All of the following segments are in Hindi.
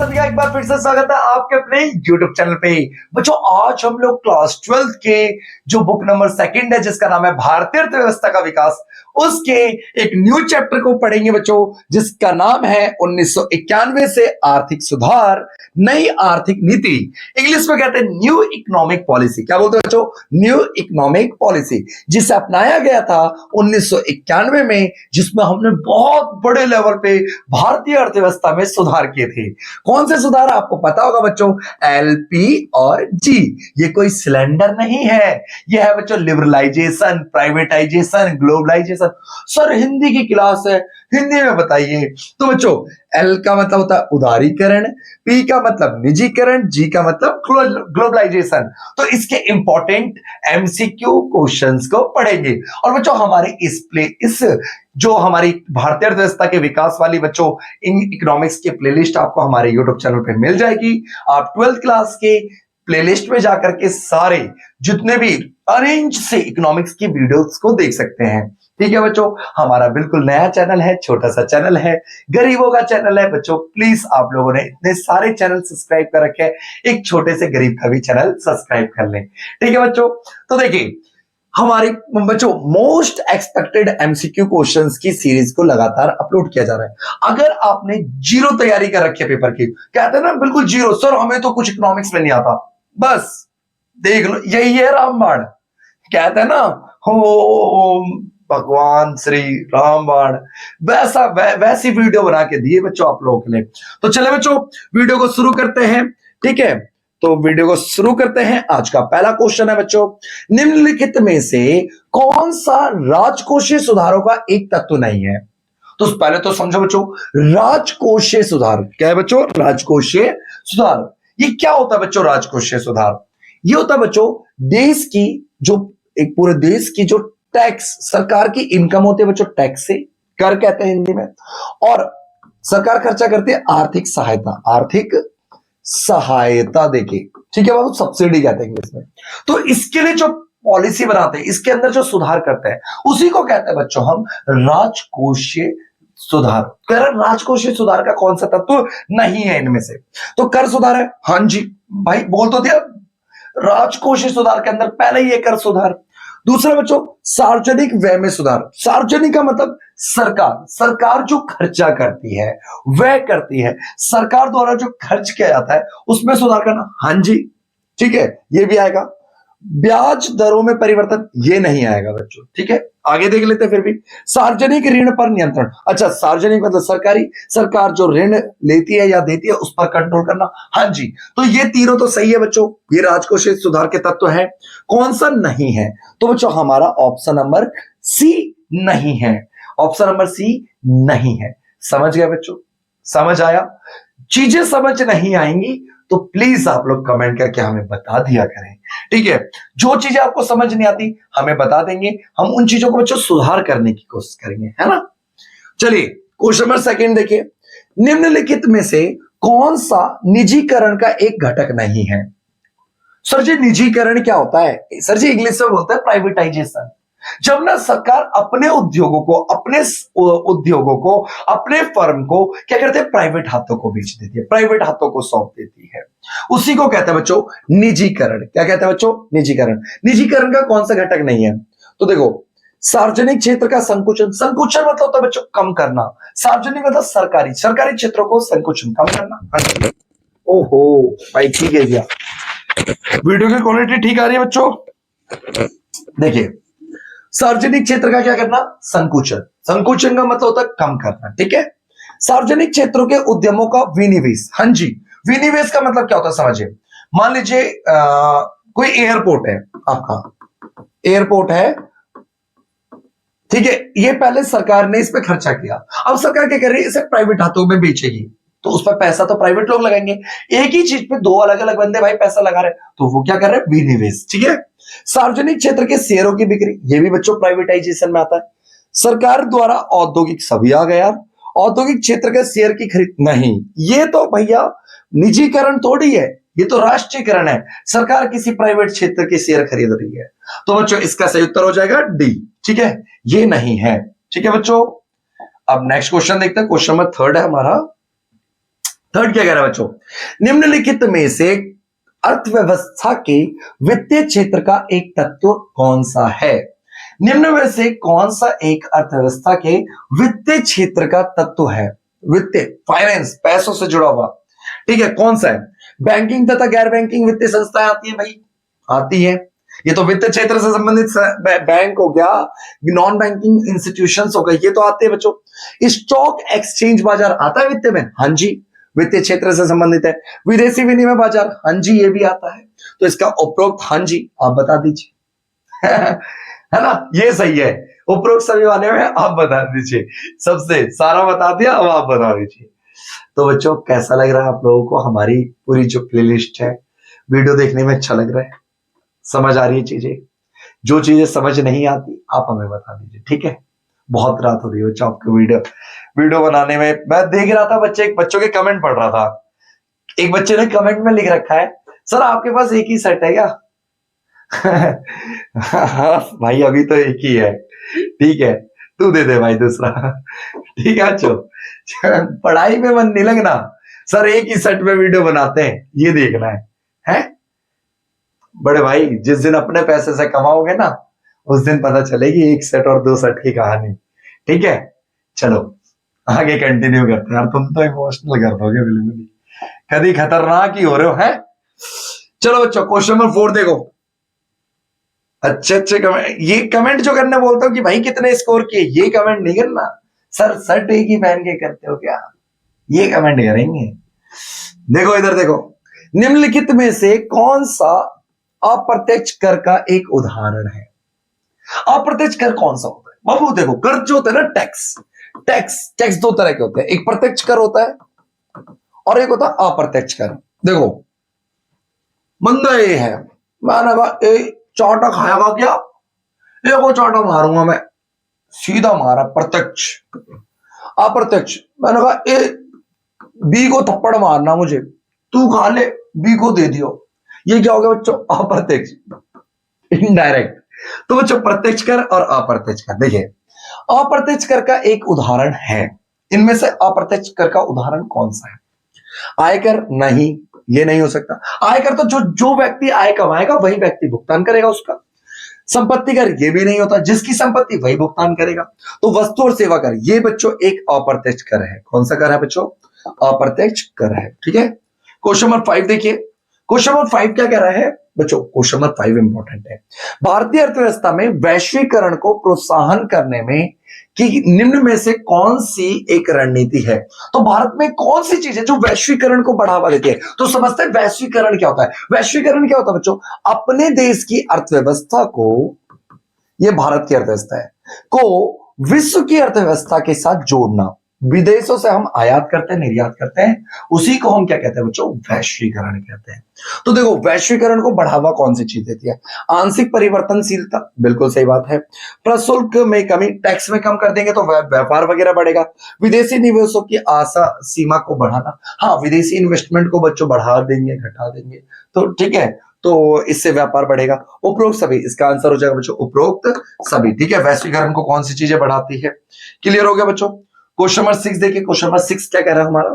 सभी का एक बार फिर से स्वागत है आपके अपने YouTube चैनल पे। बच्चों आज हम लोग क्लास 12 के जो बुक नंबर 2 है जिसका नाम है भारतीय अर्थव्यवस्था का विकास, उसके एक न्यू चैप्टर को पढ़ेंगे बच्चों, जिसका नाम है 1991 से आर्थिक सुधार, नई आर्थिक नीति। इंग्लिश में कहते हैं न्यू इकोनॉमिक पॉलिसी। क्या बोलते हैं बच्चों? न्यू इकोनॉमिक पॉलिसी, जिसे अपनाया गया था 1991 में, जिसमें हमने बहुत बड़े लेवल पे भारतीय अर्थव्यवस्था में सुधार किए थे। कौन से सुधार आपको पता होगा बच्चों? एलपी और जी। ये कोई सिलेंडर नहीं है, यह है बच्चों liberalisation, privatisation, globalisation. Sir Hindi की क्लास है, हिंदी में बताइए। तो बच्चों एल का मतलब होता है उदारीकरण, पी का मतलब निजीकरण, जी का मतलब ग्लोबलाइजेशन। तो इसके इंपॉर्टेंट एमसीक्यू क्वेश्चंस को पढ़ेंगे। और बच्चों हमारे इस जो हमारी भारतीय अर्थव्यवस्था के विकास वाली बच्चों इन इकोनॉमिक्स की प्लेलिस्ट आपको हमारे यूट्यूब चैनल पे मिल जाएगी। आप 12th क्लास के प्लेलिस्ट में जाकर के सारे जितने भी अरेंज से इकोनॉमिक्स की वीडियोस को देख सकते हैं। ठीक है बच्चों, हमारा बिल्कुल नया चैनल है, छोटा सा चैनल है, गरीबों का चैनल है बच्चों। प्लीज आप लोगों ने इतने सारे चैनल सब्सक्राइब कर रखे हैं, एक छोटे से गरीब का भी चैनल सब्सक्राइब कर लें। ठीक है बच्चों, तो देखिए हमारे बच्चों मोस्ट एक्सपेक्टेड एमसीक्यू क्वेश्चंस की सीरीज को लगातार अपलोड किया जा रहा है। अगर आपने जीरो तैयारी कर रखी है पेपर की, कहते हैं ना बिल्कुल जीरो, सर हमें तो कुछ इकोनॉमिक्स में नहीं आता, बस देख लो यही है रामबाण। कहते हैं ना हो भगवान श्री रामबाण, वैसी वीडियो बना के दिए बच्चों आप लोगों के लिए। तो चले बच्चों वीडियो को शुरू करते हैं। ठीक है, तो वीडियो को शुरू करते हैं। आज का पहला क्वेश्चन है बच्चों, निम्नलिखित में से कौन सा राजकोषीय सुधारों का एक तत्व नहीं है? तो पहले तो समझो बच्चों, राजकोषीय सुधार क्या है बच्चों? राजकोषीय सुधार ये क्या होता है बच्चों? राजकोषीय सुधार ये होता है बच्चों देश की जो एक पूरे देश की जो टैक्स, सरकार की इनकम होती है बच्चों, टैक्स से कर कहते हैं हिंदी में, और सरकार खर्चा करती है आर्थिक सहायता, आर्थिक सहायता देके। ठीक है बाबू, सब्सिडी कहते हैं इंग्लिश में। तो इसके लिए जो पॉलिसी बनाते हैं, इसके अंदर जो सुधार करते हैं, उसी को कहते हैं बच्चों हम राजकोषीय सुधार। कर राजकोषीय सुधार का कौन सा तत्व नहीं है इनमें से? तो कर सुधार है। हाँ जी भाई, बोल तो दिया। राजकोषीय सुधार के अंदर पहले ही है कर सुधार। दूसरा बच्चों सार्वजनिक व्यय में सुधार। सार्वजनिक का मतलब सरकार, सरकार जो खर्चा करती है, व्यय करती है, सरकार द्वारा जो खर्च किया जाता है उसमें सुधार करना। हाँ जी ठीक है, ये भी आएगा। ब्याज दरों में परिवर्तन ये नहीं आएगा बच्चों। ठीक है, आगे देख लेते हैं फिर भी। सार्वजनिक ऋण पर नियंत्रण। अच्छा, सार्वजनिक मतलब सरकारी, सरकार जो ऋण लेती है या देती है उस पर कंट्रोल करना। हाँ जी, तो ये तीनों तो सही है बच्चों, ये राजकोषीय सुधार के तत्व है। कौन सा नहीं है? तो बच्चों हमारा ऑप्शन नंबर सी नहीं है, ऑप्शन नंबर सी नहीं है। समझ गया बच्चों? समझ आया? चीजें समझ नहीं आएंगी तो प्लीज आप लोग कमेंट करके हमें बता दिया करें। ठीक है, जो चीजें आपको समझ नहीं आती हमें बता देंगे, हम उन चीजों को बच्चों सुधार करने की कोशिश करेंगे, है ना। चलिए क्वेश्चन नंबर 2 देखिए, निम्नलिखित में से कौन सा निजीकरण का एक घटक नहीं है? सर जी निजीकरण क्या होता है? सर जी इंग्लिश में बोलते हैं प्राइवेटाइजेशन। जब ना सरकार अपने उद्योगों को अपने फर्म को क्या करते हैं, प्राइवेट हाथों को बेच देती है, प्राइवेट हाथों को सौंप देती है, उसी को कहते हैं बच्चों निजीकरण। क्या कहते हैं बच्चों? निजीकरण। निजीकरण का कौन सा घटक नहीं है? तो देखो सार्वजनिक क्षेत्र का संकुचन। संकुचन मतलब होता है बच्चों कम करना, सार्वजनिक मतलब सरकारी, सरकारी क्षेत्रों को संकुचन कम करना। ओहो भाई ठीक है भैया, वीडियो की क्वालिटी ठीक आ रही है बच्चों? देखिए सार्वजनिक क्षेत्र का क्या करना? संकुचन। संकुचन का मतलब होता है कम करना। ठीक है, सार्वजनिक क्षेत्रों के उद्यमों का विनिवेश। हाँ जी, विनिवेश का मतलब क्या होता है समझिए। मान लीजिए कोई एयरपोर्ट है, आपका एयरपोर्ट है, ठीक है, ये पहले सरकार ने इस पे खर्चा किया, अब सरकार क्या कर रही है, इसे प्राइवेट हाथों में बेचेगी, तो उस पर पैसा तो प्राइवेट लोग लगाएंगे। एक ही चीज पे दो अलग अलग बंदे भाई पैसा लगा रहे, तो वो क्या कर रहे हैं? विनिवेश। ठीक है, सार्वजनिक क्षेत्र के शेयरों की बिक्री, ये भी बच्चों प्राइवेटाइजेशन में आता है। सरकार द्वारा औद्योगिक, सभी आ गया यार, औद्योगिक क्षेत्र के शेयर की खरीद नहीं, ये तो भैया निजीकरण थोड़ी है, ये तो राष्ट्रीयकरण है। सरकार किसी प्राइवेट क्षेत्र के शेयर खरीद रही है, तो बच्चों इसका सही उत्तर हो जाएगा डी। ठीक है, ये नहीं है। ठीक है बच्चों, अब नेक्स्ट क्वेश्चन देखते हैं। क्वेश्चन नंबर 3 है हमारा। थर्ड क्या कह रहा है बच्चों, निम्नलिखित में से अर्थव्यवस्था के वित्तीय क्षेत्र का एक तत्व कौन सा है। निम्न में से कौन सा एक अर्थव्यवस्था के वित्तीय क्षेत्र का तत्व है। वित्तीय, फाइनेंस, पैसों से जुड़ा हुआ, ठीक है, कौन सा है। बैंकिंग तथा गैर बैंकिंग वित्तीय संस्थाएं आती है भाई, आती है। ये तो वित्त क्षेत्र से संबंधित बैंक हो गया, नॉन बैंकिंग इंस्टीट्यूशंस हो गए, ये तो आते हैं बच्चों। स्टॉक एक्सचेंज बाजार आता है वित्त में, हाँ जी, वित्तीय क्षेत्र से संबंधित है। विदेशी विनिमय बाजार, हाँ जी, ये भी आता है। तो इसका उपरोक्त हाँ जी आप बता दीजिए है ना, ये सही है। उपरोक्त सभी वाले में आप बता दीजिए, सबसे सारा बता दिया, अब आप बता दीजिए। तो बच्चों कैसा लग रहा है आप लोगों को हमारी पूरी जो प्लेलिस्ट है, वीडियो देखने में अच्छा लग रहा है, समझ आ रही है चीजें। जो चीजें समझ नहीं आती आप हमें बता दीजिए, ठीक है। बहुत रात हो रही है बच्चों, आपके वीडियो बनाने में मैं देख रहा था, बच्चों के कमेंट पढ़ रहा था। एक बच्चे ने कमेंट में लिख रखा है, सर आपके पास एक ही सेट है क्या हाँ भाई अभी तो एक ही है, ठीक है, तू दे दे भाई दूसरा ठीक है बच्चों, पढ़ाई में मन नहीं लगना, सर एक ही सेट में वीडियो बनाते हैं ये देखना है? बड़े भाई जिस दिन अपने पैसे से कमाओगे ना, उस दिन पता चलेगी एक सेट और दो सेट की कहानी, ठीक है। चलो आगे कंटिन्यू करते हैं यार, तुम तो इमोशनल कर दोगे बिल्कुल ही, कभी खतरनाक ही हो रहे हो है। चलो बच्चों क्वेश्चन नंबर 4 देखो। अच्छे कमेंट, ये कमेंट जो करने बोलता हूँ कि भाई कितने स्कोर किए, ये कमेंट नहीं करना, सर शर्ट एक ही पहन के करते हो क्या, ये कमेंट करेंगे। देखो इधर देखो, निम्नलिखित में से कौन सा अप्रत्यक्ष कर का एक उदाहरण है। अप्रत्यक्ष कर कौन सा होता है बाबू, देखो कर जो होता है ना, टैक्स दो तरह के होते हैं, एक प्रत्यक्ष कर होता है और एक होता है अप्रत्यक्ष कर। देखो बंदा ये है, मैंने कहा चाटा खाएगा क्या, एक वो चाटा मारूंगा मैं, सीधा मारा प्रत्यक्ष। अप्रत्यक्ष, मैंने कहा बी को थप्पड़ मारना मुझे, तू खा ले, बी को दे दियो, ये क्या हो गया बच्चों, अप्रत्यक्ष, इनडायरेक्ट। तो बच्चों प्रत्यक्ष कर और अप्रत्यक्ष कर, देखिए अप्रत्यक्ष कर का एक उदाहरण है, इनमें से अप्रत्यक्ष कर का उदाहरण कौन सा है। आयकर नहीं, ये नहीं हो सकता। आयकर तो जो व्यक्ति आय कमाएगा वही व्यक्ति भुगतान करेगा उसका। संपत्ति कर ये भी नहीं होता, जिसकी संपत्ति वही भुगतान करेगा। तो वस्तु और सेवा कर ये बच्चों एक अप्रत्यक्ष कर है। कौन सा कर है बच्चों, अप्रत्यक्ष कर है, ठीक है। क्वेश्चन नंबर 5 देखिए, क्वेश्चन नंबर 5 क्या कह रहा है बच्चों, क्वेश्चन नंबर 5 इंपॉर्टेंट है। भारतीय अर्थव्यवस्था में वैश्वीकरण को प्रोत्साहन करने में कि निम्न में से कौन सी एक रणनीति है। तो भारत में कौन सी चीज है जो वैश्वीकरण को बढ़ावा देती है। तो समझते हैं वैश्वीकरण क्या होता है। वैश्वीकरण क्या होता है बच्चों, अपने देश की अर्थव्यवस्था को, ये भारत की अर्थव्यवस्था है, को विश्व की अर्थव्यवस्था के साथ जोड़ना। विदेशों से हम आयात करते हैं, निर्यात करते हैं, उसी को हम क्या कहते हैं बच्चों, वैश्वीकरण कहते हैं। तो देखो वैश्वीकरण को बढ़ावा कौन सी चीज देती है, आंशिक परिवर्तनशीलता, बिल्कुल सही बात है। प्रशुल्क में कमी, टैक्स में कम कर देंगे तो व्यापार वगैरह बढ़ेगा। विदेशी निवेशों की आशा सीमा को बढ़ाना, हाँ विदेशी इन्वेस्टमेंट को बच्चों बढ़ा देंगे, घटा देंगे, तो ठीक है, तो इससे व्यापार बढ़ेगा। उपरोक्त सभी, इसका आंसर हो जाएगा बच्चों उपरोक्त सभी, ठीक है। वैश्वीकरण को कौन सी चीजें बढ़ाती है, क्लियर हो गया बच्चों। क्वेश्चन नंबर 6 देखिए, क्वेश्चन नंबर 6 क्या कह रहा है हमारा,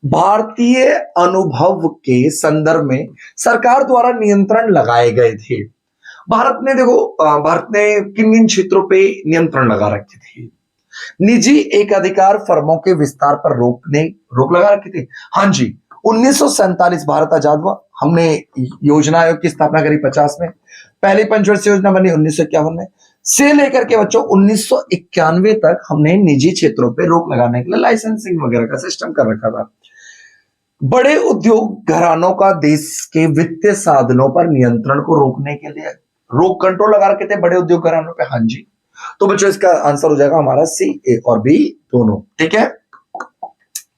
भारतीय अनुभव के संदर्भ में सरकार द्वारा नियंत्रण लगाए गए थे। भारत ने देखो, भारत ने किन किन क्षेत्रों पे नियंत्रण लगा रखे थे। निजी एकाधिकार फर्मों के विस्तार पर रोक लगा रखी थी, हाँ जी। 1947 भारत आजाद हुआ, हमने योजना आयोग की स्थापना करी 50 में, पहली पंचवर्षीय योजना बनी 1951 में, से लेकर के बच्चों 1991 तक हमने निजी क्षेत्रों पे रोक लगाने के लिए लाइसेंसिंग वगैरह का सिस्टम कर रखा था। बड़े उद्योग घरानों का देश के वित्तीय साधनों पर नियंत्रण को रोकने के लिए रोक कंट्रोल लगा रखे थे बड़े उद्योग घरानों पे, हाँ जी। तो बच्चों इसका आंसर हो जाएगा हमारा सी, ए और बी दोनों, ठीक है,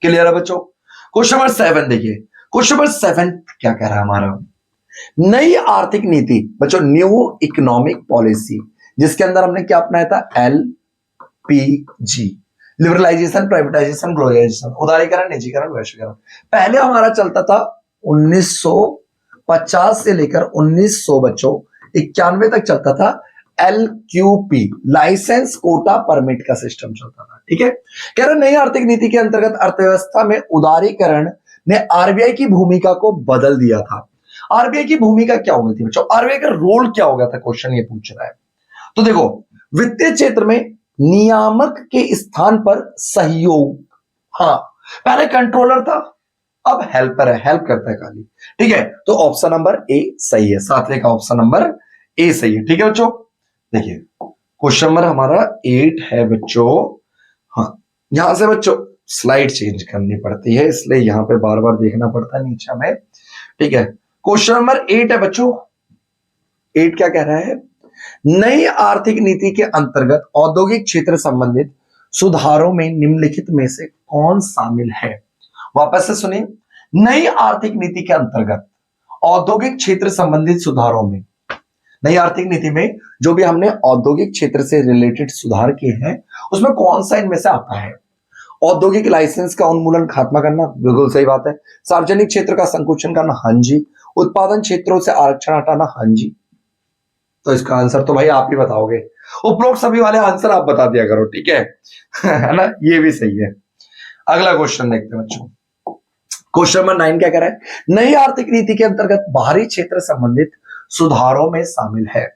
क्लियर है बच्चों। क्वेश्चन नंबर 7 देखिए, क्वेश्चन नंबर 7 क्या कह रहा है हमारा, नई आर्थिक नीति बच्चों, न्यू इकोनॉमिक पॉलिसी, जिसके अंदर हमने क्या अपनाया था, LPG, लिबरलाइजेशन, प्राइवेटाइजेशन, ग्लोबलाइजेशन, उदारीकरण, निजीकरण, वैश्वीकरण। पहले हमारा चलता था 1950 से लेकर 1900 बच्चों 91 तक चलता था LQP, लाइसेंस कोटा परमिट का सिस्टम चलता था, ठीक है। कह रहे नई आर्थिक नीति के अंतर्गत अर्थव्यवस्था में उदारीकरण ने आरबीआई की भूमिका को बदल दिया था। आरबीआई की भूमिका क्या हो गई थी बच्चों, आरबीआई का रोल क्या हो गया था, क्वेश्चन ये पूछ रहा है। तो देखो, वित्तीय क्षेत्र में नियामक के स्थान पर सहयोग, हाँ, पहले कंट्रोलर था, अब हेल्पर है, हेल्प करता है खाली। ठीक है, तो ऑप्शन नंबर ए सही है, सातवें का ऑप्शन नंबर ए सही है। ठीक है बच्चों, देखिए क्वेश्चन नंबर हमारा 8 है बच्चों। हाँ, यहां से बच्चों स्लाइड चेंज करनी पड़ती है, इसलिए यहां पे बार बार देखना पड़ता है नीचे में। ठीक है, क्वेश्चन नंबर 8 है बच्चों। 8 क्या कह रहा है, नई आर्थिक नीति के अंतर्गत औद्योगिक क्षेत्र संबंधित सुधारों में निम्नलिखित में से कौन शामिल है। वापस से सुनिए, नई आर्थिक नीति के अंतर्गत औद्योगिक क्षेत्र संबंधित सुधारों में, नई आर्थिक नीति में जो भी हमने औद्योगिक क्षेत्र से रिलेटेड सुधार किए हैं उसमें कौन सा इनमें से आता है। औद्योगिक लाइसेंस का उन्मूलन खात्मा करना, बिल्कुल सही बात है। सार्वजनिक क्षेत्र का संकुचन करना, हाँ जी। उत्पादन क्षेत्रों से आरक्षण हटाना, हाँ जी। तो इसका आंसर तो भाई आप ही बताओगे, उपरोक्त सभी वाले आंसर आप बता दिया करो, ठीक है है ना, ये भी सही है। अगला क्वेश्चन देखते हैं बच्चों, क्वेश्चन नंबर 9 क्या कह रहा है, नई आर्थिक नीति के अंतर्गत बाहरी क्षेत्र संबंधित सुधारों में शामिल है।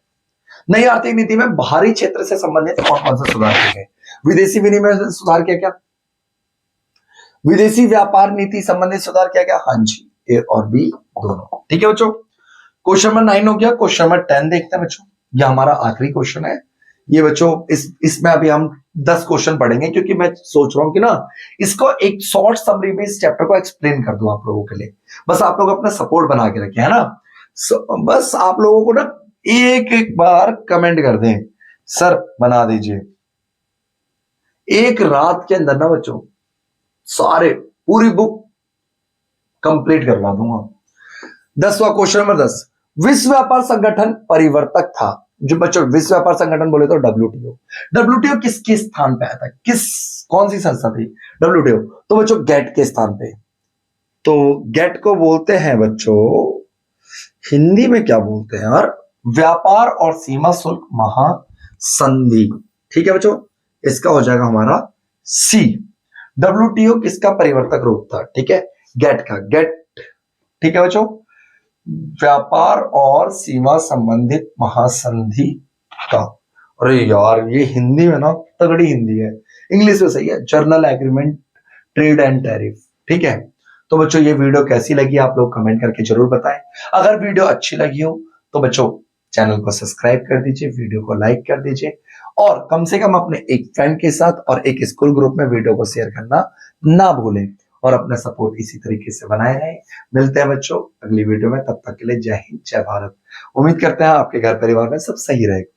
नई आर्थिक नीति में बाहरी क्षेत्र से संबंधित कौन कौन से सुधार किए गए। विदेशी विनिमय से सुधार किया क्या, विदेशी व्यापार नीति संबंधित सुधार किया क्या, हाँ जी, ए और बी दोनों। ठीक है बच्चों, क्वेश्चन नंबर 9 हो गया। क्वेश्चन नंबर 10 देखते हैं बच्चों, ये हमारा आखिरी क्वेश्चन है ये बच्चों। इसमें अभी हम 10 क्वेश्चन पढ़ेंगे, क्योंकि मैं सोच रहा हूं कि ना इसको एक शॉर्ट समरी में इस चैप्टर को एक्सप्लेन कर दूं आप लोगों के लिए। बस आप लोग अपना सपोर्ट बना के रखें, है ना। बस आप लोगों को ना एक एक बार कमेंट कर दें, सर बना दीजिए। एक रात के अंदर ना बच्चों सारे पूरी बुक कंप्लीट करवा दूंगा। 10वां क्वेश्चन नंबर 10, विश्व व्यापार संगठन परिवर्तक था। जो बच्चों विश्व व्यापार संगठन बोले तो डब्ल्यूटीओ। डब्ल्यूटीओ किसके स्थान पे आया था, कौन सी संस्था थी डब्ल्यूटीओ, तो बच्चों गेट के स्थान पे। तो गेट को बोलते हैं बच्चों, हिंदी में क्या बोलते हैं यार, व्यापार और सीमा शुल्क महासंधि। ठीक है बच्चों, इसका हो जाएगा हमारा सी। डब्ल्यूटीओ किसका परिवर्तक रूप था, ठीक है, गेट का, गेट। ठीक है बच्चों, व्यापार और सीमा संबंधित महासंधि का। अरे यार ये हिंदी में ना तगड़ी हिंदी है, इंग्लिश में सही है, journal agreement trade and tariff. ठीक है, तो बच्चों ये वीडियो कैसी लगी आप लोग कमेंट करके जरूर बताएं। अगर वीडियो अच्छी लगी हो तो बच्चों चैनल को सब्सक्राइब कर दीजिए, वीडियो को लाइक कर दीजिए, और कम से कम अपने एक फ्रेंड के साथ और एक स्कूल ग्रुप में वीडियो को शेयर करना ना भूलें, और अपना सपोर्ट इसी तरीके से बनाए रहें। मिलते हैं बच्चों अगली वीडियो में, तब तक के लिए जय हिंद जय भारत। उम्मीद करते हैं आपके घर परिवार में सब सही रहेगा।